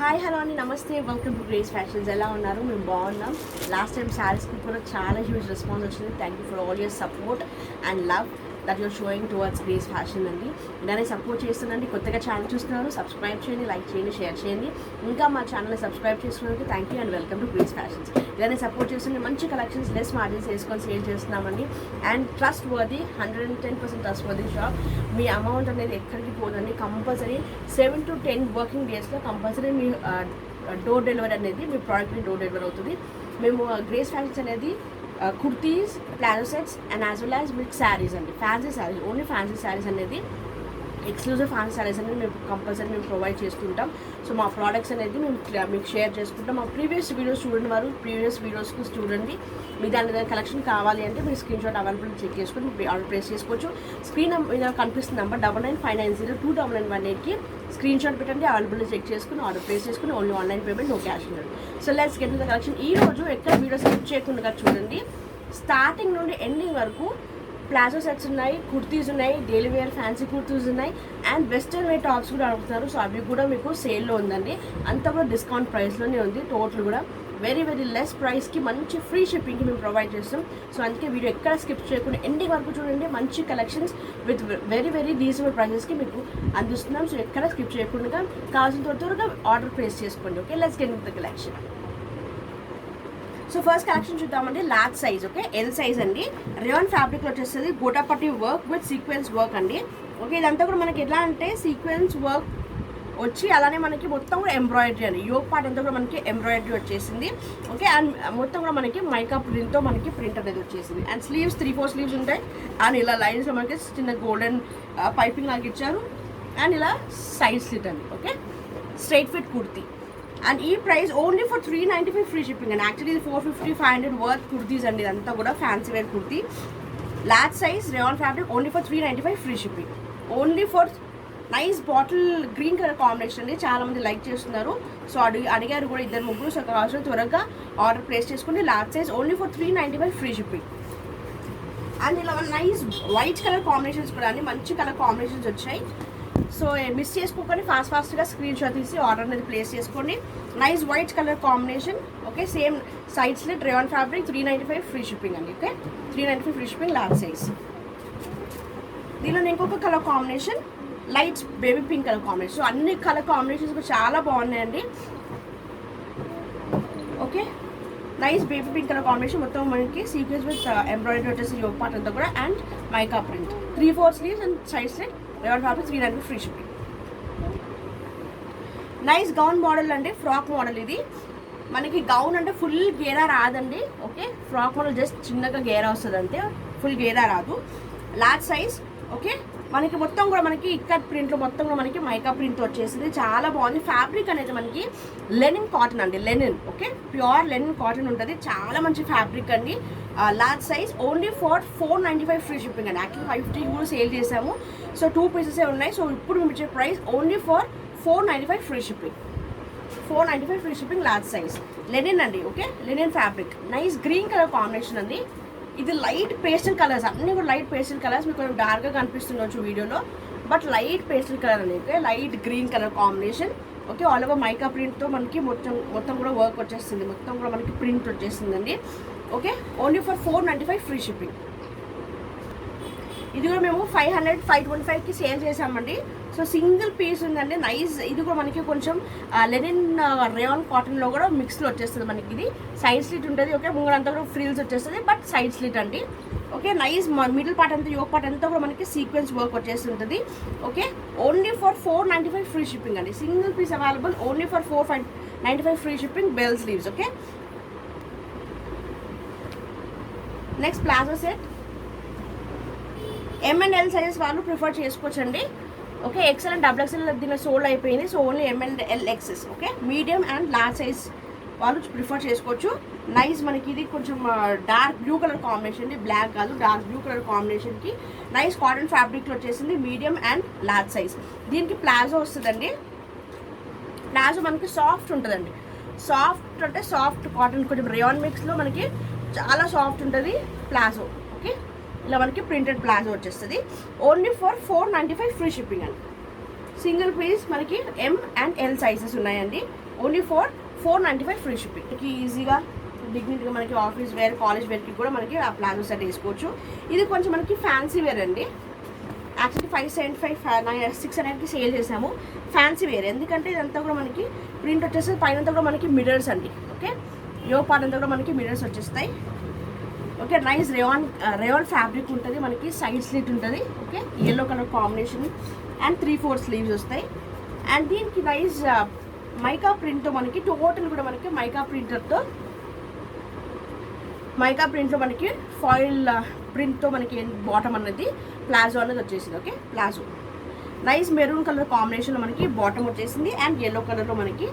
Hi hello అండి, నమస్తే, welcome to grace fashions. ఎలా ఉన్నారు? మేము బాగున్నాం. లాస్ట్ టైం శారీస్కి కూడా చాలా హ్యూజ్ రెస్పాన్స్ వచ్చింది. Thank you for all your support and love that you're showing towards Grace Fashion అండి. ఇలానే సపోర్ట్ చేస్తుందండి. కొత్తగా ఛానల్ చూస్తున్నారు, సబ్స్క్రైబ్ చేయండి, లైక్ చేయండి, షేర్ చేయండి. ఇంకా మా ఛానల్ని సబ్స్క్రైబ్ చేసుకున్నందుకు thank you and welcome to grace fashions. ఇలానే సపోర్ట్ చేస్తుంటే మంచి కలెక్షన్స్ లెస్ మార్జిన్స్ వేసుకొని సేల్ చేస్తున్నామండి. And trust worthy 110% trust worthy shop. Me amount అనేది ఎక్కడికి పోదండి. కంపల్సరీ 7 to 10 వర్కింగ్ డేస్లో కంపల్సరీ మీ డోర్ డెలివరీ అనేది మీ ప్రోడక్ట్ని డోర్ డెలివరీ అవుతుంది. మేము గ్రేస్ ఫ్యాషన్స్ అనేది kurtis, palazzo sets and as well as మీకు శారీస్ అండి. Fancy saris, only fancy saris అనేది ఎక్స్క్లూజివ్ ఫ్యాన్సీ శారీస్ అనేది మేము కంపల్సరీ మేము ప్రొవైడ్ చేసుకుంటాం. సో మా ప్రోడక్ట్స్ అనేది మేము మీకు షేర్ చేసుకుంటాం. మా ప్రీవియస్ వీడియోస్ చూడండి, వారు ప్రీవియస్ వీడియోస్కి చూడండి. మీ దాని కలెక్షన్ కావాలి అంటే మీరు స్క్రీన్ షాట్ అవైలబుల్ చెక్ చేసుకొని ఆర్డర్ ప్లేస్ చేసుకోవచ్చు. స్క్రీన్ మీద కనిపిస్తున్న నెంబర్ 9959029918కి స్క్రీన్ షాట్ పెట్టండి, అవైలబుల్ చెక్ చేసుకుని ఆర్డర్ ప్లేస్ చేసుకుని only online payment, no cash ఉండదు. So let's get the collection. ఈ రోజు ఎక్కడ వీడియో స్కిప్ చేయకుండా చూడండి. స్టార్టింగ్ నుండి ఎండింగ్ వరకు ప్లాజో సెట్స్ ఉన్నాయి, కుర్తీస్ ఉన్నాయి, డైలీ వేర్ ఫ్యాన్సీ కుర్తీస్ ఉన్నాయి అండ్ వెస్టర్న్ వేర్ టాప్స్ కూడా అడుగుతున్నారు. సో అవి కూడా మీకు సేల్లో ఉందండి. అంతా కూడా డిస్కౌంట్ ప్రైస్లోనే ఉంది. టోటల్ కూడా వెరీ వెరీ లెస్ ప్రైస్కి మంచి ఫ్రీ షిప్పింగ్కి మేము ప్రొవైడ్ చేస్తాం. సో అందుకే వీడియో ఎక్కడ స్కిప్ చేయకుండా ఎండింగ్ వరకు చూడండి. మంచి collections with very very reasonable ప్రైజెస్కి మీకు అందిస్తున్నాం. సో ఎక్కడ స్కిప్ చేయకుండా కావాల్సిన త్వరగా ఆర్డర్ ప్లేస్ చేసుకోండి. Okay, let's get into the collection. So first collection చూద్దామండి. Large size, okay, L size అండి. రేయాన్ ఫ్యాబ్రిక్లో వచ్చేస్తుంది. Gota patti work with sequins work అండి. ఓకే, ఇదంతా కూడా మనకి ఎలా అంటే సీక్వెన్స్ వర్క్ వచ్చి అలానే మనకి మొత్తం కూడా ఎంబ్రాయిడరీ అండి. యోగ్ పార్ట్ అంతా కూడా మనకి ఎంబ్రాయిడరీ వచ్చేసింది. ఓకే, అండ్ మొత్తం కూడా మనకి మైకా ప్రింట్తో మనకి ప్రింట్ అనేది వచ్చేసింది. అండ్ స్లీవ్స్ 3-4 స్లీవ్స్ ఉంటాయి. అండ్ ఇలా లైన్స్లో మనకి చిన్న గోల్డెన్ పైపింగ్ లాగా ఇచ్చారు. అండ్ ఇలా సైడ్ స్లిట్ అండి. Okay, straight fit kurti. And ఈ price only for 395 free shipping అండి. యాక్చువల్లీ ఇది 450-500 వర్త్ కుర్తీస్ అండి. ఇదంతా కూడా fancy wear kurti. Large size rayon fabric only for 395 free shipping. Only for nice bottle green colour combination అండి. చాలామంది లైక్ చేస్తున్నారు. సో అడిగారు కూడా 2-3. సో కావాల్సిన త్వరగా ఆర్డర్ ప్లేస్ చేసుకుని large size only for 395 free shipping. And ఇలా నైస్ వైట్ కలర్ కాంబినేషన్స్ కూడా అండి. మంచి కలర్ కాంబినేషన్స్ వచ్చాయి. సో మిస్ చేసుకోకండి, ఫాస్ట్గా స్క్రీన్ షాట్ తీసి ఆర్డర్ అనేది ప్లేస్ చేసుకోండి. Nice white colour combination. Okay, same side slit rayon fabric 395 free shipping అండి. Okay, 395 free shipping large size. దీనిలో ఇంకొక colour combination light baby pink colour combination. So అన్ని colour combinations కూడా చాలా బాగున్నాయండి. Okay, nice baby pink colour combination. మొత్తం మనకి sequence with embroidery వచ్చేసి యోగ్ పార్ట్ అంతా కూడా and mica print. 3-4 sleeves and side slit rayon fabric 395 free shipping. Nice gown model అండి. ఫ్రాక్ మోడల్ ఇది. మనకి గౌన్ అంటే ఫుల్ గేరా రాదండి. ఓకే, ఫ్రాక్ మోడల్ జస్ట్ చిన్నగా గేరా వస్తుంది అంతే, ఫుల్ గేరా రాదు. Large size. ఓకే, మనకి మొత్తం కూడా మనకి ఇక్కత్ ప్రింట్లో మొత్తం కూడా మనకి మైకా ప్రింట్ వచ్చేసింది. చాలా బాగుంది. ఫ్యాబ్రిక్ అనేది మనకి లెనిన్ కాటన్ అండి. Linen, okay, pure linen cotton ఉంటుంది. చాలా మంచి ఫ్యాబ్రిక్ అండి. Large size only for 495 free shipping అండి. యాక్చువల్లీ 550 కూడా సేల్ చేసాము. సో 2 పీసెసే ఉన్నాయి. సో ఇప్పుడు మేము ఇచ్చే price only for 495 free shipping. 495 free shipping large size. Linen అండి. Okay, linen fabric. Nice green colour combination అండి. ఇది లైట్ పేస్టల్ కలర్స్, అన్నీ కూడా లైట్ పేస్టల్ కలర్స్. మీకు కొంచెం డార్క్గా కనిపిస్తుండొచ్చు వీడియోలో, బట్ లైట్ పేస్టల్ కలర్ అండి. Okay, light green colour combination. Okay, all over mica ప్రింట్తో మనకి మొత్తం కూడా వర్క్ వచ్చేస్తుంది. మొత్తం కూడా మనకి ప్రింట్ వచ్చేసిందండి. Okay, only for 495 free shipping. ఇది కూడా మేము 525కి సేల్ చేసామండి. సో సింగిల్ పీస్ ఉందండి. నైస్. ఇది కూడా మనకి కొంచెం లెనిన్ రేయాన్ కాటన్లో కూడా మిక్స్లో వచ్చేస్తుంది మనకి. ఇది సైడ్ స్లిట్ ఉంటుంది. ఓకే, ముంగడంతా కూడా ఫ్రిల్స్ వచ్చేస్తుంది, బట్ సైడ్ స్లిట్ అండి. ఓకే, నైస్ మిడిల్ పార్ట్ అంతా యోగ్ పార్ట్ అంతా కూడా మనకి సీక్వెన్స్ వర్క్ వచ్చేస్తుంటుంది. Okay, only for 495 free shipping అండి. Single piece available only for 495 free shipping. Bell sleeves. Okay, next palazzo set. M&L sizes వాళ్ళు ప్రిఫర్ చేసుకోవచ్చండి. ఓకే, XL అండ్ XXL దీనిలో సోల్డ్ అయిపోయింది. So only M&L XS. Okay, medium and large size వాళ్ళు prefer చేసుకోవచ్చు. Nice. మనకి ఇది కొంచెం dark blue colour combination అండి. బ్లాక్ కాదు, డార్క్ బ్లూ కలర్ కాంబినేషన్కి నైస్ కాటన్ ఫ్యాబ్రిక్లో వచ్చేసింది. Medium and large size. దీనికి ప్లాజో వస్తుందండి. ప్లాజో మనకి సాఫ్ట్ ఉంటుందండి. సాఫ్ట్ అంటే సాఫ్ట్ కాటన్, కొంచెం రేయాన్ మిక్స్లో మనకి చాలా సాఫ్ట్ ఉంటుంది ప్లాజో. ఓకే, ఇలా మనకి ప్రింటెడ్ ప్లాజో వచ్చేస్తుంది. ఓన్లీ ఫర్ 495 ఫ్రీ షిప్పింగ్ అండి. సింగిల్ పీస్ మనకి M and L సైజెస్ ఉన్నాయండి. Only for 495 free shipping. ఈజీగా డిగ్నిటీగా మనకి ఆఫీస్ వేర్ కాలేజ్ వేర్కి కూడా మనకి ఆ ప్లాజో సెట్ వేసుకోవచ్చు. ఇది కొంచెం మనకి ఫ్యాన్సీ వేర్ అండి. యాక్చువల్లీ 575 600కి సేల్ చేసాము. ఫ్యాన్సీ వేర్ ఎందుకంటే ఇదంతా కూడా మనకి ప్రింట్ వచ్చేసి పైన కూడా మనకి మిర్రర్స్ అండి. ఓకే, యో పార్ట్ అంతా కూడా మనకి మిర్రర్స్ వచ్చేస్తాయి. ఓకే, నైస్ రేయాన్ ఫ్యాబ్రిక్ ఉంటుంది మనకి. సైడ్ స్లిట్ ఉంటుంది. Okay, yellow colour combination and 3/4 sleeves వస్తాయి. అండ్ దీనికి నైస్ మైకా ప్రింట్తో మనకి టోటల్ కూడా మనకి మైకా ప్రింట్లో మనకి ఫాయిల్ ప్రింట్తో మనకి బాటమ్ అనేది ప్లాజో అనేది వచ్చేసింది. Okay, palazzo nice maroon colour కాంబినేషన్లో మనకి బాటమ్ వచ్చేసింది అండ్ ఎల్లో కలర్లో మనకి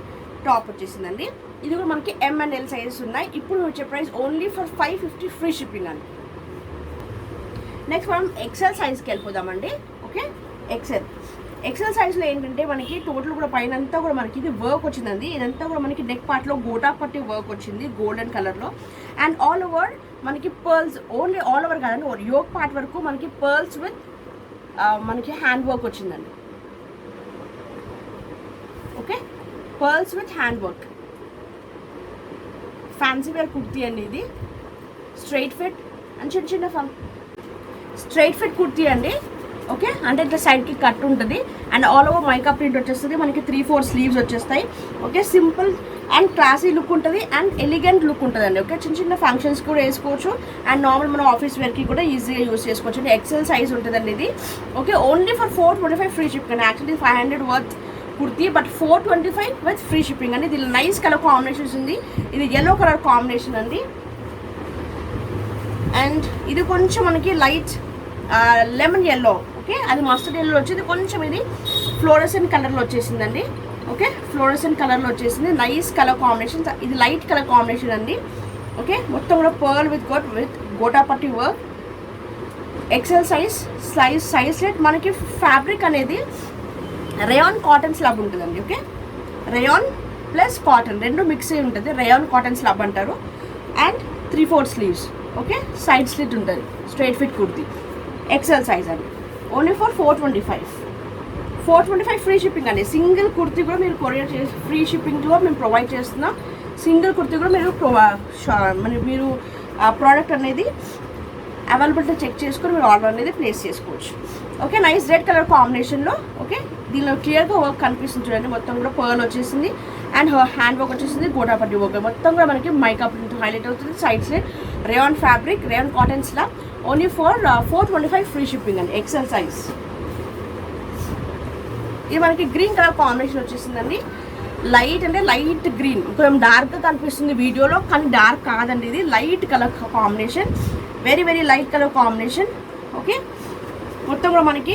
టాప్ వచ్చేసిందండి. ఇది కూడా మనకి M and L సైజెస్ ఉన్నాయి. ఇప్పుడు వచ్చే price only for 550 free shipping అండి. నెక్స్ట్ మనం XL సైజ్కి వెళ్ళిపోదామండి. ఓకే, XL సైజ్లో ఏంటంటే మనకి టోటల్ కూడా పైన అంతా కూడా మనకి ఇది వర్క్ వచ్చిందండి. ఇదంతా కూడా మనకి నెక్ పార్ట్లో గోటా పట్టి వర్క్ వచ్చింది గోల్డెన్ కలర్లో. అండ్ ఆల్ ఓవర్ మనకి పర్ల్స్, ఓన్లీ ఆల్ ఓవర్ కాదండి, యోక్ పార్ట్ వరకు మనకి పర్ల్స్ విత్ మనకి హ్యాండ్ వర్క్ వచ్చిందండి. Okay, pearls with hand work. Fancy wear kurti అండి ఇది. స్ట్రైట్ ఫిట్ అండ్ చిన్న స్ట్రైట్ ఫిట్ కుర్తీ అండి. ఓకే, అంటే ఇట్లా సైడ్కి కట్ ఉంటుంది and all over mica print వచ్చేస్తుంది మనకి. 3/4 స్లీవ్స్ వచ్చేస్తాయి. Okay, simple and classy look ఉంటుంది అండ్ ఎలిగెంట్ లుక్ ఉంటుందండి. ఓకే, చిన్న ఫంక్షన్స్ కూడా వేసుకోవచ్చు అండ్ నార్మల్ మన ఆఫీస్ వేర్కి కూడా ఈజీగా యూస్ చేసుకోవచ్చు అండి. XL సైజ్ ఉంటుందండి ఇది. Okay, only for 425 free shipping. Actually 500 worth kurti but 425 with free shipping అండి. ఇది నైస్ కలర్ కాంబినేషన్స్ ఉంది. ఇది ఎల్లో కలర్ కాంబినేషన్ అండి. అండ్ ఇది కొంచెం మనకి లైట్ లెమన్ ఎల్లో. ఓకే, అది మస్టర్డ్ ఎల్లో వచ్చేది. కొంచెం ఇది ఫ్లోరసెంట్ కలర్లో వచ్చేసిందండి. ఓకే, ఫ్లోరసెంట్ కలర్లో వచ్చేసింది. Nice colour combination. ఇది లైట్ కలర్ కాంబినేషన్ అండి. ఓకే, మొత్తం కూడా pearl with gota patti work. XL size లెట్ మనకి ఫ్యాబ్రిక్ అనేది రేయాన్ కాటన్ స్లబ్ ఉంటుందండి. ఓకే, రేయాన్ ప్లస్ కాటన్ రెండు మిక్స్ అయి ఉంటుంది. రేయాన్ కాటన్ స్లబ్ అంటారు. And 3/4 sleeves. Okay, side slit ఉంటుంది. Straight fit kurti XL size అండి. ఓన్లీ ఫర్ 425 ఫ్రీ షిప్పింగ్ అండి. సింగిల్ కుర్తీ కూడా మీరు కొరియర్ చేసి ఫ్రీ షిప్పింగ్లో మేము ప్రొవైడ్ చేస్తున్నాం. సింగిల్ కుర్తీ కూడా మీరు ప్రోడక్ట్ అనేది అవైలబిలిటీ చెక్ చేసుకొని మీరు ఆర్డర్ అనేది ప్లేస్ చేసుకోవచ్చు. ఓకే, నైస్ రెడ్ కలర్ కాంబినేషన్లో. ఓకే, దీనిలో క్లియర్గా వర్క్ కనిపిస్తుంది చూడండి. మొత్తం కూడా పర్ల్ వచ్చేసింది అండ్ హ్యాండ్ వర్క్ వచ్చేసింది. గోటాపట్టి వర్క్ మొత్తం కూడా మనకి మైకా ప్రింట్ హైలైట్ అవుతుంది. Sides rayon fabric, rayon cotton slab. Only for 425 free shipping అండి. XL size. ఇది మనకి గ్రీన్ కలర్ కాంబినేషన్ వచ్చేసిందండి. లైట్ అంటే లైట్ గ్రీన్, కొంచెం డార్క్గా కనిపిస్తుంది వీడియోలో కానీ డార్క్ కాదండి. ఇది light colour combination, very very light colour combination. Okay, మొత్తం కూడా మనకి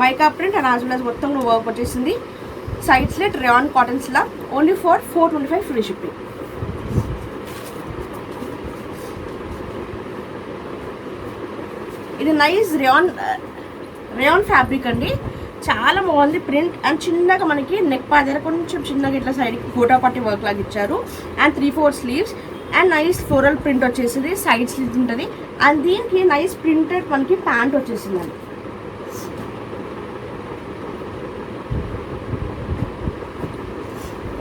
mica print and as well as మొత్తం కూడా వర్క్ వచ్చేసింది. Side slit rayon cotton slab. Only for 425 free shipping. ఇది నైస్ రేయాన్ ఫ్యాబ్రిక్ అండి. చాలా బాగుంది ప్రింట్ అండ్ చిన్నగా మనకి నెక్ పార్ట్ దగ్గర కొంచెం చిన్నగా ఇట్లా సైడ్కి గోటా పట్టి వర్క్ లాగా ఇచ్చారు. And 3/4 sleeves and nice floral print వచ్చేసింది. సైడ్ స్లీవ్స్ ఉంటుంది అండ్ దీనికి నైస్ ప్రింటెడ్ మనకి ప్యాంట్ వచ్చేసిందండి.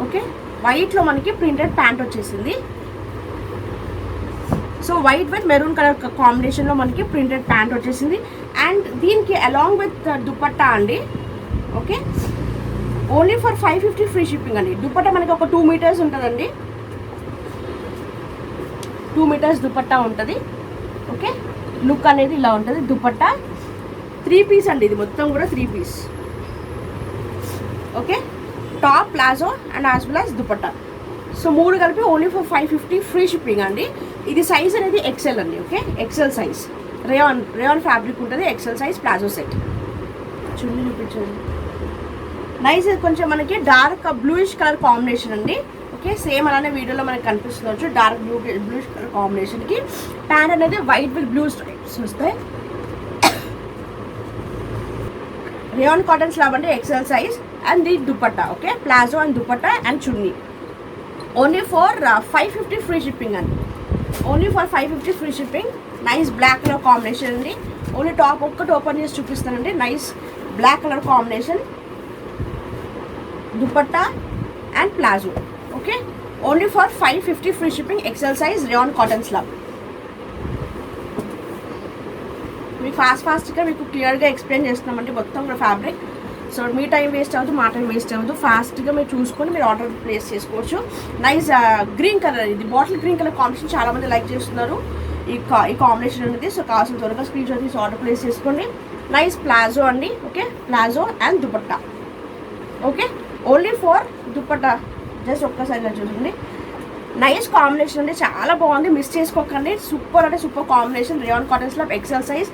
ఓకే, వైట్లో మనకి ప్రింటెడ్ ప్యాంట్ వచ్చేసింది. So white with maroon colour కాంబినేషన్లో మనకి ప్రింటెడ్ ప్యాంట్ వచ్చేసింది. అండ్ దీనికి అలాంగ్ విత్ దుపట్టా అండి. Okay, only for 550 free shipping అండి. దుపట్టా మనకి ఒక 2 మీటర్స్ ఉంటుందండి. 2 మీటర్స్ దుపట్టా ఉంటుంది. ఓకే, లుక్ అనేది ఇలా ఉంటుంది. దుపట్టా 3 పీస్ అండి. ఇది మొత్తం కూడా 3 piece. Okay, top palazzo and as well as dupatta. So 3 కలిపి ఓన్లీ ఫర్ 550 ఫ్రీ షిప్పింగ్ అండి. ఇది సైజ్ అనేది XL అండి. Okay, XL size rayon fabric ఉంటుంది. XL size palazzo set. Chunni చూపించండి. నైస్, కొంచెం మనకి డార్క్ బ్లూయిష్ కలర్ కాంబినేషన్ అండి. ఓకే, సేమ్ అలానే వీడియోలో మనకి కనిపిస్తుంది. డార్క్ బ్లూయిష్ కలర్ కాంబినేషన్కి ప్యాంట్ అనేది వైట్ విత్ బ్లూ స్ట్రైప్స్ వస్తాయి. రేయాన్ కాటన్ స్లాబ్ అంటే XL size and the dupatta. Okay, palazzo and dupatta and chunni. Only for 550 free shipping అండి. Only for 550 free shipping. Nice black colour combination అండి. Only top ఒక్కటి open చేసి చూపిస్తానండి. Nice black colour combination. dupatta and plazo. Okay, only for 550 free shipping, XL size, rayon cotton slab. మీకు ఫాస్ట్గా మీకు క్లియర్గా explain చేస్తున్నామంటే మొత్తం ఫ్యాబ్రిక్. సో మీ టైం వేస్ట్ అవ్వదు, మా టైం వేస్ట్ అవ్వదు. ఫాస్ట్గా మీరు చూసుకొని మీరు ఆర్డర్ ప్లేస్ చేసుకోవచ్చు. నైస్ గ్రీన్ కలర్, ఇది బాటిల్ గ్రీన్ కలర్ కాంబినేషన్ చాలామంది లైక్ చేస్తున్నారు ఈ కాంబినేషన్ అనేది. సో కావాల్సిన త్వరగా స్క్రీన్ షాట్ తీసి ఆర్డర్ ప్లేస్ చేసుకోండి. నైస్ ప్లాజో అండి. Okay, palazzo and dupatta. Okay, only for dupatta. Just ఒక్కసారిగా చూడండి, నైస్ కాంబినేషన్ అండి, చాలా బాగుంది, మిస్ చేసుకోకండి. సూపర్ అంటే super combination. Rayon cotton slab XL size,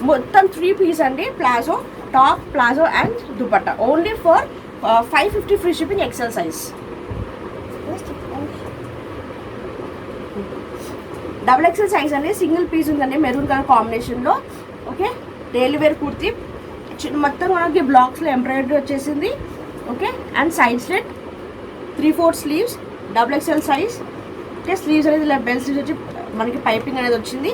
మొత్తం 3 పీస్ అండి. Palazzo, top, palazzo and dupatta. Only for 550 free shipping, XL size. Double XL size అండి, సింగిల్ పీస్ ఉందండి మెరూన్ కలర్ కాంబినేషన్లో. ఓకే, డైలీ వేర్ కుర్తీ, మొత్తం మనకి బ్లాక్స్లో ఎంబ్రాయిడరీ వచ్చేసింది. Okay, and side slit, 3/4 sleeves, double XL size. Okay, sleeves అనేది ఇలా bell sleeves వచ్చి మనకి పైపింగ్ అనేది వచ్చింది.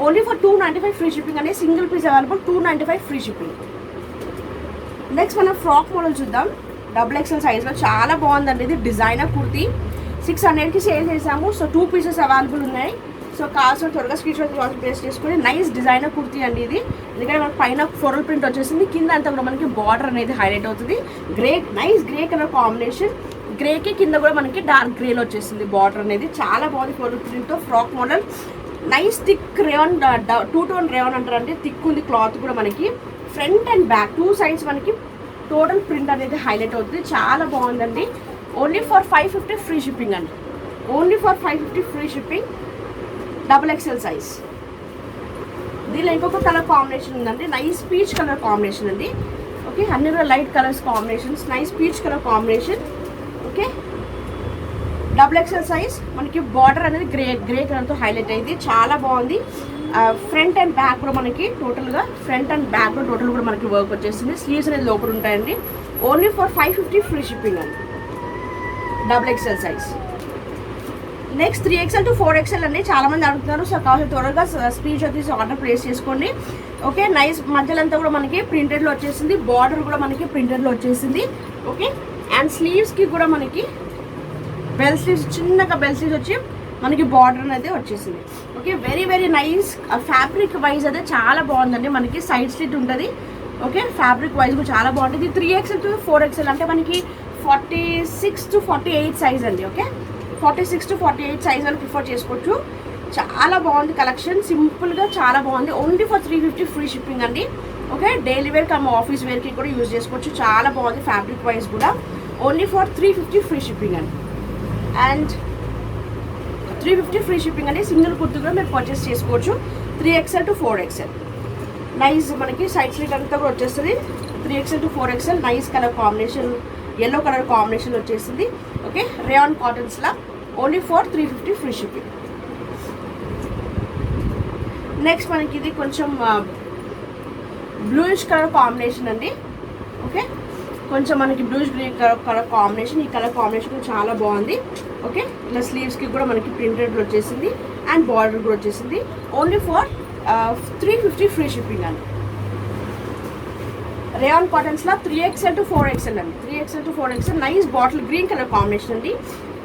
ఓన్లీ ఫర్ 295 ఫ్రీ షిప్పింగ్ అనేది, single piece available, 295 free shipping. Next మనం ఫ్రాక్ మోడల్ చూద్దాం. డబుల్ ఎక్సెల్ సైజ్లో చాలా బాగుందండి. ఇది డిజైనర్ కుర్తీ, 600కి సేల్ చేసాము. సో 2 పీసెస్ అవైలబుల్ ఉన్నాయి. సో కావాల్సిన త్వరగా స్క్రీన్ షాట్ ప్లేస్ చేసుకుని. నైస్ డిజైనర్ కుర్తీ అండి ఇది. ఎందుకంటే మనకి పైన ఫ్లోరల్ ప్రింట్ వచ్చేసింది, కింద అంతా కూడా మనకి బార్డర్ అనేది హైలైట్ అవుతుంది. Nice grey colour combination. గ్రేకి కింద కూడా మనకి డార్క్ గ్రేలో వచ్చేసింది బార్డర్ అనేది. చాలా బాగుంది ఫ్లోరల్ ప్రింట్తో frock model. Nice thick rayon, 2 tone rayon అంటారంటే థిక్ ఉంది క్లాత్ కూడా. మనకి ఫ్రంట్ అండ్ బ్యాక్ 2 సైడ్స్ మనకి టోటల్ ప్రింట్ అనేది హైలైట్ అవుతుంది. చాలా బాగుందండి. ఓన్లీ ఫర్ 550 ఫ్రీ షిప్పింగ్ అండి. Only for 550 free shipping, double XL size. దీనిలో ఇంకొక కలర్ కాంబినేషన్ ఉందండి, నైస్ పీచ్ కలర్ కాంబినేషన్ అండి. ఓకే, అన్ని కూడా light colours combinations, nice peach colour combination. Okay, double XL size. మనకి బార్డర్ అనేది గ్రే కలర్తో హైలైట్ అయింది, చాలా బాగుంది. ఫ్రంట్ అండ్ బ్యాక్ కూడా మనకి టోటల్గా ఫ్రంట్ అండ్ బ్యాక్ కూడా టోటల్ కూడా మనకి వర్క్ వచ్చేసింది. స్లీవ్స్ అనేది లోపల ఉంటాయండి. ఓన్లీ ఫర్ 550 ఫ్రీ షిప్పింగ్ అండి, double XL size. Next 3XL to 4XL అండి, చాలామంది అడుగుతున్నారు. సో కావాలి త్వరగా స్క్రీన్ షాట్ తీసి ఆర్డర్ ప్లేస్ చేసుకోండి. ఓకే, నైస్ మధ్యలో అంతా కూడా మనకి ప్రింటెడ్లో వచ్చేసింది, బార్డర్ కూడా మనకి ప్రింటెడ్లో వచ్చేసింది. ఓకే, అండ్ స్లీవ్స్కి కూడా మనకి బెల్ స్లీవ్స్, చిన్నగా బెల్ స్లీవ్స్ వచ్చి మనకి బార్డర్ అనేది వచ్చేసింది. Okay, very very nice. Fabric wise అయితే చాలా బాగుందండి. మనకి సైడ్ స్లిట్ ఉంటుంది. ఓకే, ఫ్యాబ్రిక్ వైజ్ కూడా చాలా బాగుంటుంది. 3XL to 4XL అంటే మనకి 46 to 48 సైజ్ అండి. ఓకే, 46 to 48 సైజ్ అని ప్రిఫర్ చేసుకోవచ్చు. చాలా బాగుంది కలెక్షన్, సింపుల్గా చాలా బాగుంది. ఓన్లీ ఫర్ 350 ఫ్రీ షిప్పింగ్ అండి. Okay, daily wear come office వేర్కి కూడా యూజ్ చేసుకోవచ్చు. చాలా బాగుంది ఫ్యాబ్రిక్ వైజ్ కూడా. ఓన్లీ ఫర్ 350 ఫ్రీ షిప్పింగ్ అండి. అండ్ 350 ఫ్రీ షిప్పింగ్ అండి. సింగిల్ కుర్తీ కూడా మీరు పర్చేస్ చేసుకోవచ్చు. 3XL to 4XL. నైస్ మనకి సైడ్ స్లిట్ అంతా కూడా వచ్చేస్తుంది. 3XL to 4XL, nice colour combination, yellow colour combination వచ్చేసింది. ఓకే, రేయాన్ కాటన్స్లా. Only for 350 free shipping. Next మనకి ఇది కొంచెం బ్లూయిష్ కలర్ కాంబినేషన్ అండి. ఓకే, కొంచెం మనకి బ్లూయిష్ గ్రీన్ కలర్ కాంబినేషన్. ఈ కలర్ కాంబినేషన్ చాలా బాగుంది. ఓకే, ఇలా స్లీవ్స్కి కూడా మనకి ప్రింటెడ్ వచ్చేసింది అండ్ బార్డర్ కూడా వచ్చేసింది. ఓన్లీ ఫర్ 350 ఫ్రీ షిప్పింగ్ అండి. రేయాన్ కాటన్స్లో 3XL to 4XL అండి. 3XL to 4XL, nice bottle green colour combination అండి.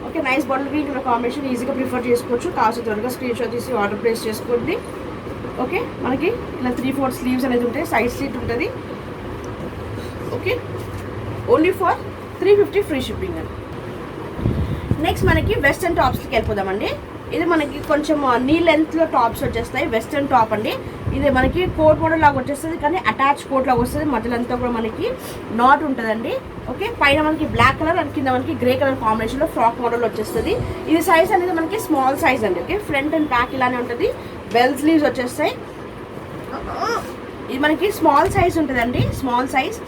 Okay, nice bottle green colour combination, ఈజీగా ప్రిఫర్ చేసుకోవచ్చు. కావాల్సిన త్వరగా స్క్రీన్ షాట్ తీసి ఆర్డర్ ప్లేస్ చేసుకోండి. ఓకే, మనకి ఇలా 3/4 స్లీవ్స్ అనేది ఉంటాయి, సైడ్ స్లీట్ ఉంటుంది. Okay, only for 350 free shipping అండి. నెక్స్ట్ మనకి వెస్టర్న్ టాప్స్కి వెళ్ళిపోదామండి. ఇది మనకి కొంచెం నీ లెంత్లో టాప్స్ వచ్చేస్తాయి. వెస్టర్న్ టాప్ అండి. ఇది మనకి కోట్ మోడల్ లాగా వచ్చేస్తుంది, కానీ అటాచ్ కోట్ లాగా వస్తుంది. మధ్యలో అంతా కూడా మనకి నాట్ ఉంటుందండి. ఓకే, పైన మనకి బ్లాక్ కలర్ అండ్ కింద మనకి గ్రే కలర్ కాంబినేషన్లో ఫ్రాక్ మోడల్ వచ్చేస్తుంది. ఇది సైజ్ అనేది మనకి స్మాల్ సైజ్ అండి. ఓకే, ఫ్రంట్ అండ్ బ్యాక్ ఇలానే ఉంటుంది. బెల్ స్లీవ్స్ వచ్చేస్తాయి. ఇది మనకి స్మాల్ సైజ్ ఉంటుందండి, small size.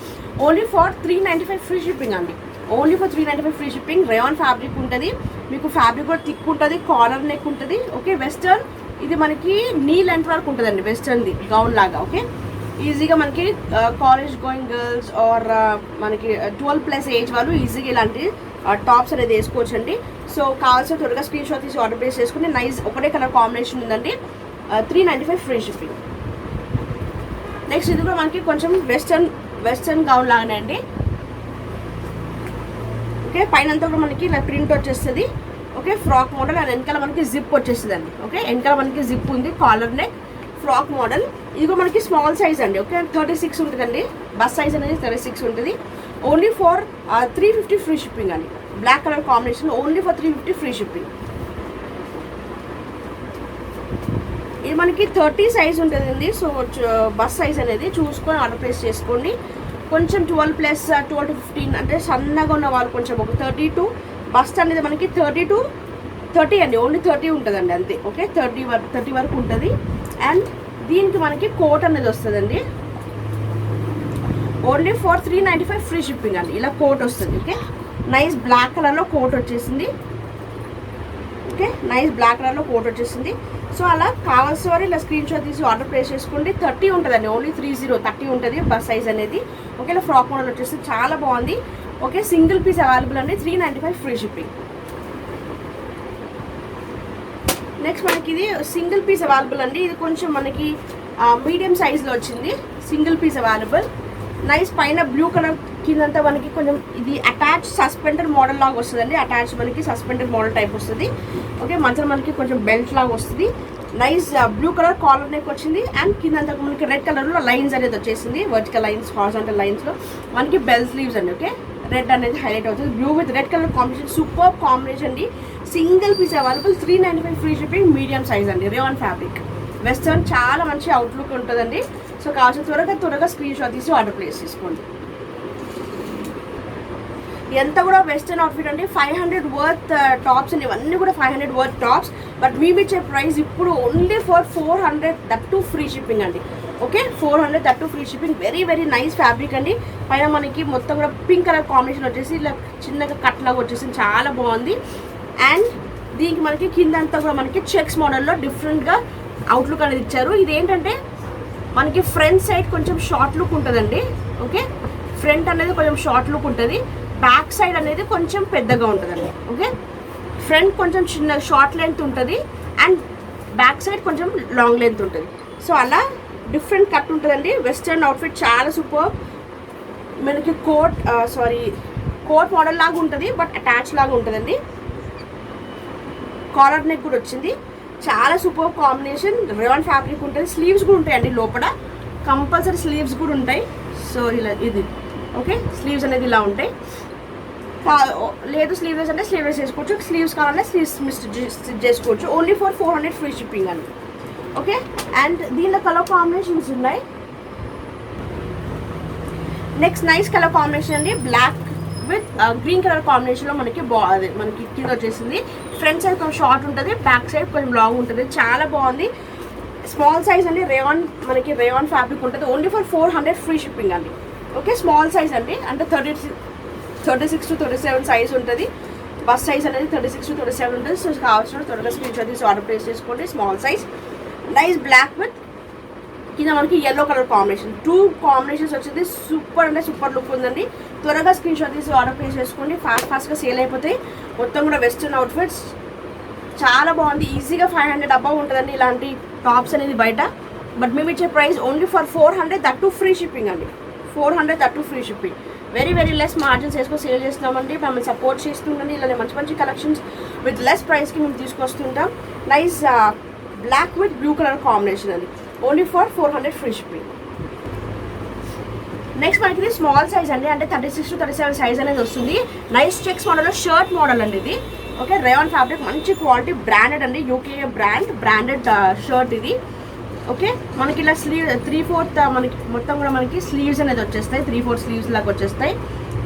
Only for 395 free shipping అండి. Only for 395 free shipping. Rayon fabric ఉంటుంది, మీకు ఫ్యాబ్రిక్ కూడా థిక్ ఉంటుంది, కాలర్ నెక్ ఉంటుంది. ఓకే, వెస్టర్న్, ఇది మనకి నీ లెంత్ వరకు ఉంటుందండి, వెస్టర్న్ది గౌన్ లాగా. ఓకే, ఈజీగా మనకి కాలేజ్ గోయింగ్ గర్ల్స్ ఆర్ మనకి 12+ ఏజ్ వాళ్ళు ఈజీగా ఇలాంటి టాప్స్ అనేది వేసుకోవచ్చు అండి. సో కావాల్సిన త్వరగా స్క్రీన్ షాట్ తీసి ఆర్డర్ ప్లేస్ చేసుకుని. నైస్ ఒకటే కలర్ కాంబినేషన్ ఉందండి. 395 ఫ్రీ షిప్పింగ్. నెక్స్ట్ ఇది కూడా మనకి కొంచెం వెస్టర్న్ గౌన్ లాగానే అండి. ఓకే, పైన అంతా కూడా మనకి ఇలా ప్రింట్ వచ్చేస్తుంది. Okay, frock model. అండ్ వెనకాల మనకి జిప్ వచ్చేస్తుంది అండి. ఓకే, వెనకాల మనకి జిప్ ఉంది, కాలర్ నెక్ ఫ్రాక్ మోడల్. ఇది మనకి స్మాల్ సైజ్ అండి. ఓకే, 36 ఉంటుందండి. బస్ సైజ్ అనేది 36 ఉంటుంది. ఓన్లీ ఫర్ 350 ఫ్రీ షిప్పింగ్ అండి. Black colour combination, only for 350 free shipping. ఇది మనకి 30 సైజ్ ఉంటుందండి. సో బస్ సైజ్ అనేది చూసుకొని ఆర్డర్ ప్లేస్ చేసుకోండి. కొంచెం 12 ప్లస్ 12 to 15 అంటే సన్నగా ఉన్న వాళ్ళు కొంచెం ఒక 32. బస్ట్ అనేది మనకి 30 to 30 అండి. ఓన్లీ 30 ఉంటుందండి అంతే. ఓకే, 30 వరకు ఉంటుంది. అండ్ దీనికి మనకి కోట్ అనేది వస్తుందండి. ఓన్లీ ఫర్ 395 ఫ్రీ షిప్పింగ్ అండి. ఇలా కోట్ వస్తుంది. ఓకే, నైస్ బ్లాక్ కలర్లో కోట్ వచ్చేసింది. ఓకే, నైస్ బ్లాక్ కలర్లో కోట్ వచ్చేసింది. సో అలా కావాల్సిన వారు ఇలా స్క్రీన్ షాట్ తీసి ఆర్డర్ ప్లేస్ చేసుకోండి. 30 ఉంటుందండి. ఓన్లీ 30 ఉంటుంది బస్ సైజ్ అనేది. ఓకే, ఇలా ఫ్రాక్ మోడల్ వచ్చేసి చాలా బాగుంది. ఓకే, సింగిల్ పీస్ అవైలబుల్ అండి. 395 ఫ్రీ షిప్పింగ్. నెక్స్ట్ మనకి ఇది సింగిల్ పీస్ అవైలబుల్ అండి. ఇది కొంచెం మనకి మీడియం సైజ్లో వచ్చింది. Single piece available. నైస్ పైన బ్లూ కలర్, కిందంతా మనకి కొంచెం ఇది అటాచ్ సస్పెండెడ్ మోడల్ లాగా వస్తుందండి. అటాచ్ మనకి సస్పెండెడ్ మోడల్ టైప్ వస్తుంది. ఓకే, మధ్యలో మనకి కొంచెం బెల్ట్ లాగా వస్తుంది. Nice blue colour collar neck వచ్చింది. అండ్ కిందంతా మనకి రెడ్ కలర్లో లైన్స్ అనేది వచ్చేసింది. వర్టికల్ లైన్స్, హారిజాంటల్ లైన్స్లో మనకి బెల్ స్లీవ్స్ అండి. ఓకే, రెడ్ అనేది హైలైట్ అవుతుంది. Blue with red colour combination, super combination అండి. Single piece available. 395 free shipping. Medium size అండి. రేయాన్ ఫ్యాబ్రిక్, వెస్టర్న్, చాలా మంచి అవుట్లుక్ ఉంటుందండి. సో కావాల్సిన త్వరగా స్క్రీన్ షాట్ తీసి ఆర్డర్ ప్లేస్ చేసుకోండి. ఎంత కూడా వెస్టర్న్ అవుట్ఫిట్ అండి. 500 వర్త్ టాప్స్ అండి. ఇవన్నీ కూడా 500 వర్త్ టాప్స్. బట్ మేము ఇచ్చే ప్రైస్ ఇప్పుడు only for 400, that too free shipping అండి. Okay, 400 that too free shipping. Very very nice fabric అండి. పైన మనకి మొత్తం కూడా పింక్ కలర్ కాంబినేషన్ వచ్చేసి ఇలా చిన్నగా కట్ లాగా వచ్చేసి చాలా బాగుంది. అండ్ దీనికి మనకి కింద అంతా కూడా మనకి చెక్స్ మోడల్లో డిఫరెంట్గా అవుట్లుక్ అనేది ఇచ్చారు. ఇదేంటంటే మనకి ఫ్రంట్ సైడ్ కొంచెం షార్ట్ లుక్ ఉంటుందండి. ఓకే, ఫ్రంట్ అనేది కొంచెం షార్ట్ లుక్ ఉంటుంది. బ్యాక్ సైడ్ అనేది కొంచెం పెద్దగా ఉంటుందండి. ఓకే, ఫ్రంట్ కొంచెం చిన్న షార్ట్ లెంత్ ఉంటుంది. అండ్ బ్యాక్ సైడ్ కొంచెం లాంగ్ లెంత్ ఉంటుంది. సో అలా డిఫరెంట్ కట్ ఉంటుందండి. వెస్టర్న్ అవుట్ఫిట్ చాలా సూపర్. మనకి కోట్ మోడల్ లాగా ఉంటుంది, బట్ అటాచ్ లాగా ఉంటుందండి. కాలర్ నెక్ కూడా వచ్చింది. చాలా సూపర్ కాంబినేషన్. రేయాన్ ఫ్యాబ్రిక్ ఉంటుంది. స్లీవ్స్ కూడా ఉంటాయండి లోపల. కంపల్సరీ స్లీవ్స్ కూడా ఉంటాయి. సో ఇలా ఇది ఓకే, స్లీవ్స్ అనేది ఇలా ఉంటాయి. లేదు స్లీవ్లెస్ అంటే స్లీవ్లెస్ చేసుకోవచ్చు. స్లీవ్స్ కావాలంటే స్లీవ్స్ స్టిచ్ చేసుకోవచ్చు. ఓన్లీ ఫర్ 400 ఫ్రీ షిప్పింగ్ అండి. ఓకే, అండ్ దీనిలో కలర్ కాంబినేషన్స్ ఉన్నాయి. నెక్స్ట్ నైస్ కలర్ కాంబినేషన్ అండి. బ్లాక్ విత్ గ్రీన్ కలర్ కాంబినేషన్లో మనకి మనకి కింద వచ్చేసింది. ఫ్రంట్ సైడ్ కొంచెం షార్ట్ ఉంటుంది, బ్యాక్ సైడ్ కొంచెం లాంగ్ ఉంటుంది. చాలా బాగుంది. స్మాల్ సైజ్ అండి. మనకి రేయాన్ ఫ్యాబ్రిక్ ఉంటుంది. ఓన్లీ ఫర్ 400 ఫ్రీ షిప్పింగ్ అండి. ఓకే, స్మాల్ సైజ్ అండి. అంటే 36 to 37 సైజ్ ఉంటుంది. బస్ సైజ్ అనేది 36 to 37 ఉంటుంది. సో కావాల్సిన త్వరగా స్క్రీన్ షాట్ తీసి ఆర్డర్ ప్లేస్ చేసుకోండి. Small size. Nice black with కింద మనకి ఎల్లో కలర్ కాంబినేషన్. 2 కాంబినేషన్స్ వచ్చింది. సూపర్ అంటే సూపర్ లుక్ ఉందండి. త్వరగా స్క్రీన్ షాట్ తీసి ఆర్డర్ ప్లేస్ చేసుకోండి. ఫాస్ట్గా సేల్ అయిపోతాయి. మొత్తం కూడా వెస్టర్న్ అవుట్ఫిట్స్ చాలా బాగుంది. ఈజీగా 500 అబౌవ్ ఉంటుందండి ఇలాంటి టాప్స్ అనేది బయట. బట్ మేము ఇచ్చే price only for 400, that too free shipping అండి. 400 that too free shipping. Very very less margins వేసుకొని సేల్ చేస్తున్నామండి. మమ్మల్ని సపోర్ట్ చేస్తుండండి. ఇలానే మంచి మంచి కలెక్షన్స్ విత్ లెస్ ప్రైస్కి మేము తీసుకొస్తుంటాం. Nice black with blue colour combination అండి. Only for 400 free shipping. Next మనకి ఇది స్మాల్ సైజ్ అండి. అంటే 36 to 37 సైజ్ అనేది వస్తుంది. నైస్ చెక్స్ మోడల్లో షర్ట్ మోడల్ అండి ఇది. ఓకే, రేయాన్ ఫ్యాబ్రిక్, మంచి క్వాలిటీ, బ్రాండెడ్ అండి. యూకే బ్రాండెడ్ షర్ట్ ఇది. ఓకే, మనకి ఇలా స్లీవ్ 3/4 మనకి మొత్తం కూడా మనకి స్లీవ్స్ అనేది వచ్చేస్తాయి. 3/4 స్లీవ్స్ లాగా వచ్చేస్తాయి.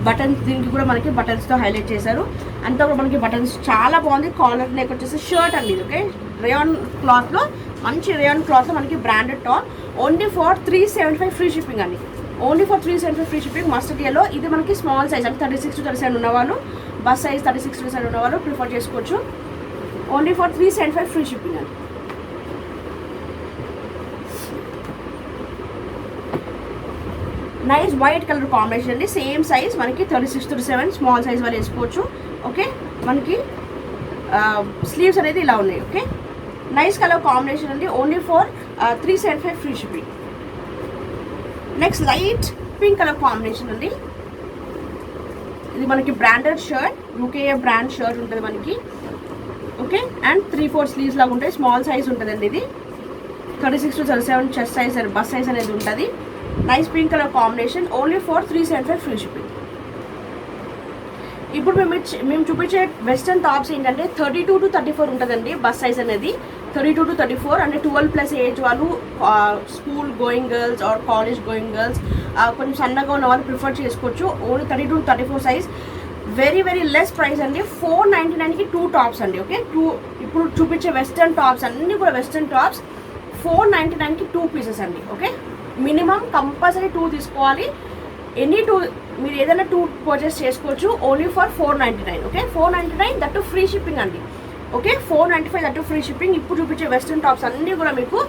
బటన్స్, దీనికి కూడా మనకి బటన్స్తో హైలైట్ చేశారు. అంతా కూడా మనకి బటన్స్ చాలా బాగుంది. కాలర్ నెక్ వచ్చేసి షర్ట్ అండి. ఓకే, రేయాన్ క్లాత్లో, మంచి రేయాన్ క్లాత్లో మనకి branded top. Only for 375 free shipping అండి. Only for 375 free shipping. Mustard yellow. ఇది మనకి స్మాల్ సైజ్ అంటే 36 to 37 ఉన్నవాళ్ళు, బస్ సైజ్ 36 to 37 ఉన్నవాళ్ళు ప్రిఫర్ చేసుకోవచ్చు. ఓన్లీ ఫర్ 375 ఫ్రీ షిప్పింగ్ అండి. నైస్ వైట్ కలర్ కాంబినేషన్ అండి. సేమ్ సైజ్ మనకి 36 to 37 స్మాల్ సైజ్ వాళ్ళు వేసుకోవచ్చు. ఓకే, మనకి స్లీవ్స్ అనేది ఇలా ఉన్నాయి. ఓకే, నైస్ కలర్ కాంబినేషన్ అండి. Only for 375 free shipping. Next light pink colour combination అండి. ఇది మనకి branded shirt, UK brand shirt ఉంటుంది మనకి. ఓకే, అండ్ 3/4 స్లీవ్స్ లాగా ఉంటాయి. స్మాల్ సైజ్ ఉంటుందండి ఇది. 36 to 37 chest size and bus size అనేది ఉంటుంది. Nice pink colour combination. Only for 375 free shipping. ఇప్పుడు మేము చూపించే వెస్ట్రన్ టాప్స్ ఏంటంటే 32 to 34 ఉంటుందండి బస్ సైజ్ అనేది. 32 to 34 అంటే 12+ ఏజ్ వాళ్ళు, school going girls or college going girls, కొంచెం సన్నగా ఉన్న వాళ్ళు ప్రిఫర్ చేసుకోవచ్చు. Only 32 to 34 size. Very very less price అండి. 499కి 2 టాప్స్ అండి. ఓకే, ఇప్పుడు చూపించే వెస్ట్రన్ టాప్స్ అన్నీ కూడా వెస్ట్రన్ టాప్స్ 499కి 2 పీసెస్ అండి. ఓకే, మినిమం కంపల్సరీ 2 తీసుకోవాలి. ఎనీ 2 మీరు ఏదైనా 2 పర్చేస్ చేసుకోవచ్చు. Only for 499. Okay, 499 that too free shipping అండి. Okay, 495 that too free shipping. ఇప్పుడు చూపించే వెస్ట్రన్ టాప్స్ అన్నీ కూడా మీకు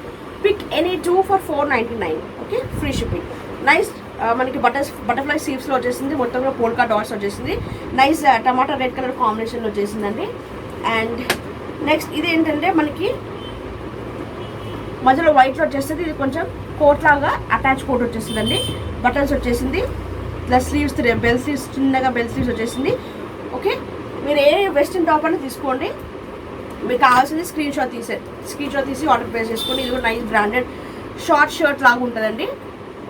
pick any 2 for 499. Okay, free shipping. Nice మనకి బటర్ఫ్లై స్లీవ్స్లో వచ్చేసింది. మొత్తం కూడా పోల్కా డాట్స్ వచ్చేసింది. నైస్ టమాటా రెడ్ కలర్ కాంబినేషన్లో వచ్చేసిందండి. అండ్ నెక్స్ట్ ఇది ఏంటంటే మనకి మధ్యలో వైట్లో వచ్చేస్తుంది. ఇది కొంచెం కోట్ లాగా అటాచ్ కోట్ వచ్చేసిందండి. బటన్స్ వచ్చేసింది. ప్లస్ స్లీవ్స్ బెల్ స్లీవ్స్, చిన్నగా బెల్ స్లీవ్స్ వచ్చేసింది. ఓకే, మీరు ఏ వెస్ట్రన్ టాప్ అనేది తీసుకోండి. మీకు కావాల్సింది స్క్రీన్ షాట్ తీసి ఆర్డర్ ప్లేస్ చేసుకోండి. ఇది కూడా నైస్ బ్రాండెడ్ షార్ట్ షర్ట్ లాగా ఉంటుందండి.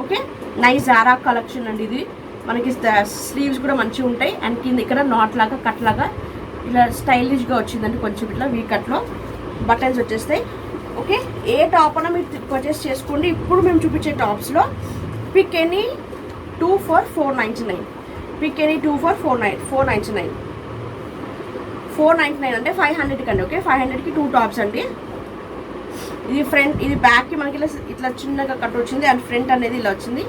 ఓకే, నైస్ జారా కలెక్షన్ అండి. ఇది మనకి స్లీవ్స్ కూడా మంచిగా ఉంటాయి. అండ్ కింద ఇక్కడ నాట్ లాగా కట్ లాగా ఇలా స్టైలిష్గా వచ్చిందండి. కొంచెం ఇట్లా వీ కట్లో బటన్స్ వచ్చేస్తాయి. ఓకే, ఏ టాప్ అన్నా మీరు పర్చేస్ చేసుకోండి. ఇప్పుడు మేము చూపించే టాప్స్లో pick any 2 for 499. Pick any 2 for 499. 499 అంటే 500కి అండి. ఓకే, 500కి 2 టాప్స్ అండి. ఇది ఫ్రంట్, ఇది బ్యాక్కి మనకి ఇట్లా చిన్నగా కట్ వచ్చింది. అండ్ ఫ్రంట్ అనేది ఇలా వచ్చింది.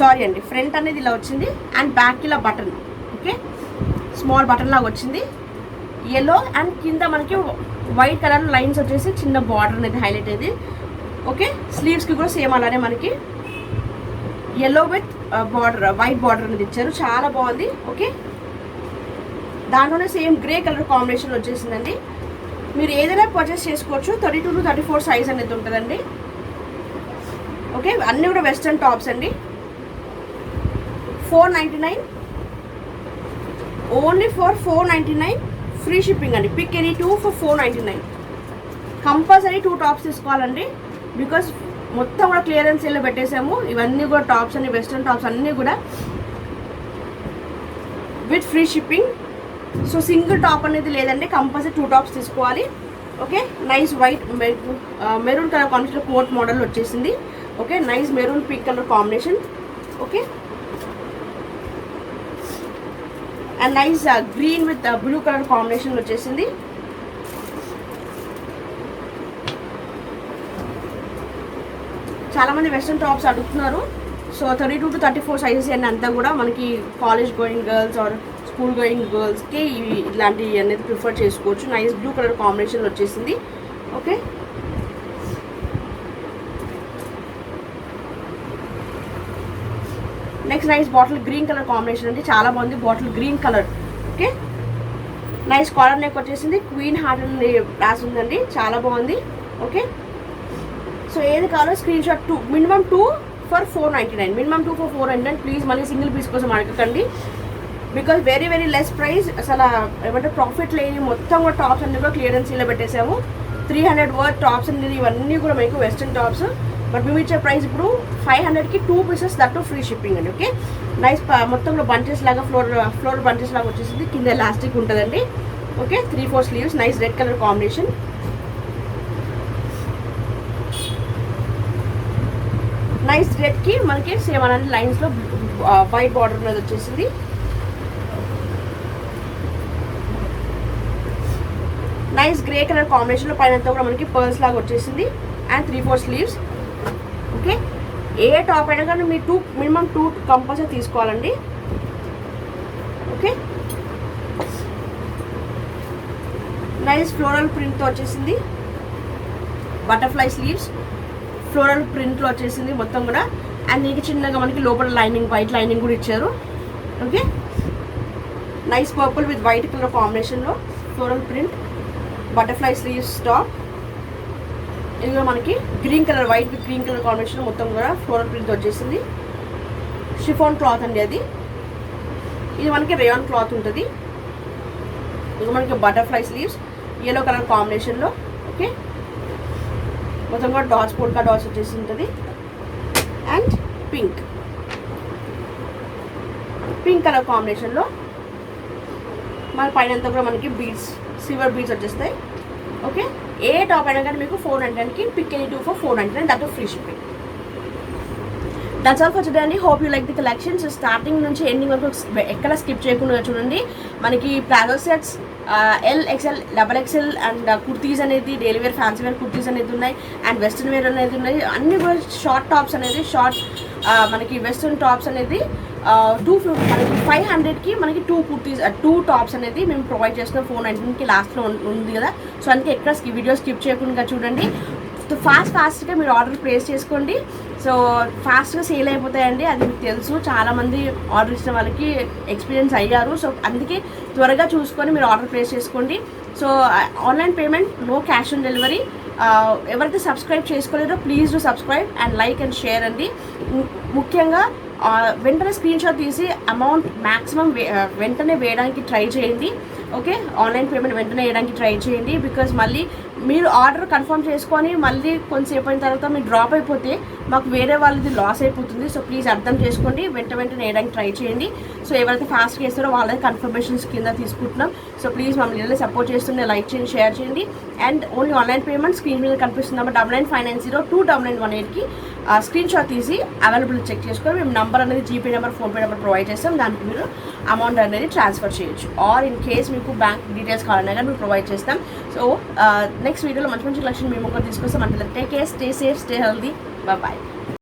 సారీ అండి, ఫ్రంట్ అనేది ఇలా వచ్చింది. అండ్ బ్యాక్కి ఇలా బటన్, ఓకే, స్మాల్ బటన్ లాగా వచ్చింది. ఎల్లో అండ్ కింద మనకి వైట్ కలర్ లైన్స్ వచ్చేసి చిన్న బార్డర్ అనేది హైలైట్ అయింది. ఓకే, స్లీవ్స్కి కూడా సేమ్ అలానే మనకి yellow with border, white border అనేది ఇచ్చారు. చాలా బాగుంది. ఓకే, దాంట్లోనే సేమ్ గ్రే కలర్ కాంబినేషన్ వచ్చేసిందండి. మీరు ఏదైనా పర్చేస్ చేసుకోవచ్చు. 32 to 34 సైజ్ అనేది ఉంటుందండి. ఓకే, అన్నీ కూడా వెస్ట్రన్ టాప్స్ అండి. 499, ఓన్లీ ఫర్ 499 ఫ్రీ షిప్పింగ్ అండి. Pick any 2 for 499. Compulsory 2 tops తీసుకోవాలండి. బికాస్ మొత్తం కూడా క్లియరెన్స్ సేల్లో పెట్టేసాము. ఇవన్నీ కూడా టాప్స్ అన్ని వెస్ట్రన్ టాప్స్ అన్నీ కూడా with free shipping. So single top అనేది లేదండి, కంపల్సరీ 2 టాప్స్ తీసుకోవాలి. Okay, nice white maroon colour combination coat model వచ్చేసింది. Okay, nice maroon pink colour combination. Okay, and nice green with blue colour combination వచ్చేసింది. చాలామంది western tops అడుగుతున్నారు. So 32 to 34 sizes అన్నీ అంతా కూడా మనకి college going girls or school going గర్ల్స్కి ఇలాంటివి అనేది ప్రిఫర్ చేసుకోవచ్చు. నైస్ బ్లూ కలర్ కాంబినేషన్ వచ్చేసింది. Okay, next nice bottle green colour combination అండి. చాలా బాగుంది bottle green colour. Okay, nice collar neck వచ్చేసింది. క్వీన్ హార్ట్ అని రాసి ఉందండి. చాలా బాగుంది. ఓకే, సో ఏది కావాలో screenshot minimum 2 for 499. Minimum 2 for 499. Please మళ్ళీ సింగిల్ పీస్ కోసం అడగకండి. Because very very less price. అసలు ఏమంటే ప్రాఫిట్ లేని మొత్తం కూడా టాప్స్ అన్ని కూడా క్లియరెన్స్ ఇలా పెట్టేసాము. 300 వర్త్ టాప్స్ అనేది ఇవన్నీ కూడా మీకు వెస్ట్రన్ టాప్స్. బట్ మేము ఇచ్చే ప్రైస్ ఇప్పుడు 500కి 2 పీసెస్ దట్టు ఫ్రీ షిప్పింగ్ అండి. ఓకే, నైస్ మొత్తంలో బంచెస్ లాగా ఫ్లోర్ బంచెస్ లాగా వచ్చేసింది. కింద ఎలాస్టిక్ ఉంటుందండి. Okay, 3/4 sleeves. Nice red colour combination. Nice రెడ్కి మనకి సేమ్ అలాంటి లైన్స్లో వైట్ బార్డర్ అనేది వచ్చేసింది. నైస్ గ్రే కలర్ కాంబినేషన్లో పైన కూడా మనకి పర్ల్స్ లాగా వచ్చేసింది. And 3/4 sleeves. ఓకే, ఏ టాప్ అయినా కానీ మీరు మినిమం 2 కంపల్సరీ తీసుకోవాలండి. ఓకే, నైస్ ఫ్లోరల్ ప్రింట్తో వచ్చేసింది. బటర్ఫ్లై స్లీవ్స్ ఫ్లోరల్ ప్రింట్లో వచ్చేసింది మొత్తం కూడా. అండ్ దీనికి చిన్నగా మనకి లోపల లైనింగ్, వైట్ లైనింగ్ కూడా ఇచ్చారు. Okay, nice purple with white colour కాంబినేషన్లో floral print butterfly sleeves top. ఇది కూడా మనకి green colour, white with green colour combination మొత్తం కూడా ఫ్లోరల్ ప్రింట్ వచ్చేసింది. షిఫాన్ క్లాత్ అండి అది. ఇది మనకి రేయాన్ క్లాత్ ఉంటుంది. ఇది మనకి బటర్ఫ్లై స్లీవ్స్ yellow కలర్ కాంబినేషన్లో. ఓకే, మొత్తం కూడా డాట్స్ పోల్కా డాట్స్ వచ్చేసి ఉంటుంది. అండ్ పింక్ కలర్ కాంబినేషన్లో మన పైన అంతా కూడా మనకి బీడ్స్, సిల్వర్ బీడ్స్ వచ్చేస్తాయి. ఓకే, ఏ టాప్ అయినా కానీ మీకు 499కి pick any 2 for 499, that free shipping. That's all for today అండి. Hope you like the collections. Starting నుంచి ఎండింగ్ వరకు ఎక్కడ స్కిప్ చేయకుండా చూడండి. మనకి palazzo sets L, XL, double XL and kurtis అనేది, daily wear fancy wear kurtis అనేది ఉన్నాయి. అండ్ వెస్ట్రన్ వేర్ అనేది ఉన్నాయి. అన్ని కూడా షార్ట్ టాప్స్ అనేది, మనకి వెస్ట్రన్ టాప్స్ అనేది 250, మనకి 500కి మనకి 2 కుర్తీస్, 2 టాప్స్ అనేది మేము ప్రొవైడ్ చేస్తున్నాం. 499కి లాస్ట్లో ఉంది కదా. సో అందుకే ఎక్కడ వీడియో స్కిప్ చేయకుండా చూడండి. ఫాస్ట్గా మీరు ఆర్డర్ ప్లేస్ చేసుకోండి. సో ఫాస్ట్గా సేల్ అయిపోతాయండి, అది మీకు తెలుసు. చాలామంది ఆర్డర్ ఇచ్చిన వాళ్ళకి ఎక్స్పీరియన్స్ అయ్యారు. సో అందుకే త్వరగా చూసుకొని మీరు ఆర్డర్ ప్లేస్ చేసుకోండి. So online payment, no cash on delivery. ఎవరైతే సబ్స్క్రైబ్ చేసుకోలేదో please do subscribe and like and share అండి. ముఖ్యంగా వెంటనే స్క్రీన్ షాట్ తీసి అమౌంట్ మ్యాక్సిమం వెంటనే వేయడానికి ట్రై చేయండి. ఓకే, ఆన్లైన్ పేమెంట్ వెంటనే వేయడానికి ట్రై చేయండి. బికాజ్ మళ్ళీ మీరు ఆర్డర్ కన్ఫర్మ్ చేసుకొని మళ్ళీ కొంతసేపు అయిన తర్వాత మీరు డ్రాప్ అయిపోతే మాకు వేరే వాళ్ళది లాస్ అయిపోతుంది. సో ప్లీజ్ అర్థం చేసుకోండి, వెంటనే వేయడానికి ట్రై చేయండి. సో ఎవరైతే ఫాస్ట్గా చేస్తారో వాళ్ళది కన్ఫర్మేషన్స్ కింద తీసుకుంటున్నాం. సో ప్లీజ్ మమ్మల్ని సపోర్ట్ చేస్తుండే లైక్ చేయండి, షేర్ చేయండి. And only online payment screen మీద కనిపిస్తుంది నెంబర్ 9959029918కి స్క్రీన్ షాట్ తీసి అవైలబుల్ చెక్ చేసుకొని మేము నెంబర్ అనేది GPay number, PhonePe number provide చేస్తాం. దానికి మీరు అమౌంట్ అనేది ట్రాన్స్ఫర్ చేయొచ్చు. ఆర్ ఇన్ కేస్ మీకు బ్యాంక్ డీటెయిల్స్ కావాలన్నా కానీ మేము ప్రొవైడ్ చేస్తాం. సో నెక్స్ట్ వీడియోలో మంచి కలెక్షన్ మేము తీసుకొస్తాం. అంటే take care, stay safe, stay healthy. Bye.